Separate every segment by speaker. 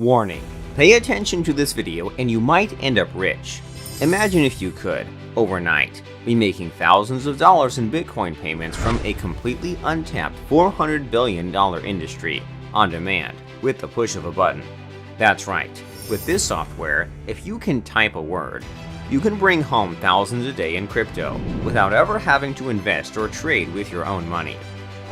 Speaker 1: Warning: pay attention to this video and you might end up rich. Imagine if you could, overnight, be making thousands of dollars in Bitcoin payments from a completely untapped $400 billion industry, on demand, with the push of a button. That's right, with this software, if you can type a word, you can bring home thousands a day in crypto without ever having to invest or trade with your own money.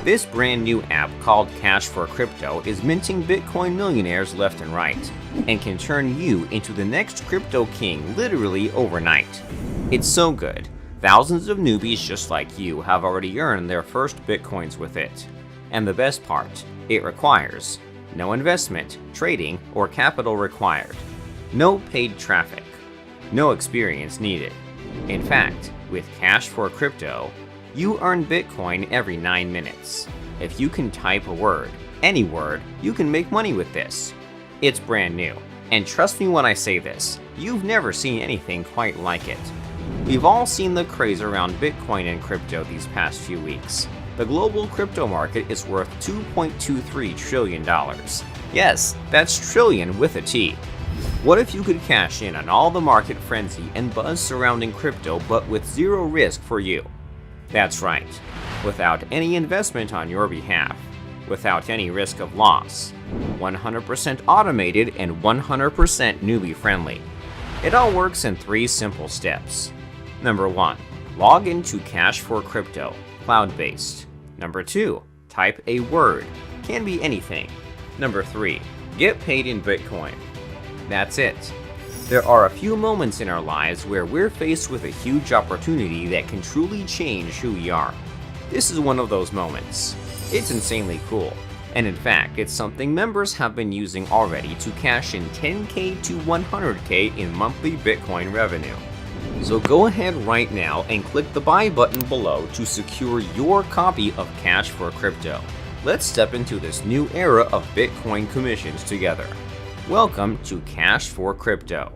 Speaker 1: This brand new app called Kash4Crypto is minting Bitcoin millionaires left and right, and can turn you into the next crypto king literally overnight. It's so good, thousands of newbies just like you have already earned their first Bitcoins with it. And the best part, it requires no investment, trading, or capital required. No paid traffic. No experience needed. In fact, with Kash4Crypto, you earn Bitcoin every 9 minutes. If you can type a word, any word, you can make money with this. It's brand new, and trust me when I say this, you've never seen anything quite like it. We've all seen the craze around Bitcoin and crypto these past few weeks. The global crypto market is worth $2.23 trillion. Yes, that's trillion with a T. What if you could cash in on all the market frenzy and buzz surrounding crypto but with zero risk for you? That's right, without any investment on your behalf, without any risk of loss, 100% automated and 100% newbie friendly. It all works in 3 simple steps. Number 1, log into Kash4Crypto, cloud-based. Number 2, type a word, can be anything. Number 3, get paid in Bitcoin. That's it. There are a few moments in our lives where we're faced with a huge opportunity that can truly change who we are. This is one of those moments. It's insanely cool, and in fact, it's something members have been using already to cash in 10K to 100K in monthly Bitcoin revenue. So go ahead right now and click the buy button below to secure your copy of Kash4Crypto. Let's step into this new era of Bitcoin commissions together. Welcome to Kash4Crypto.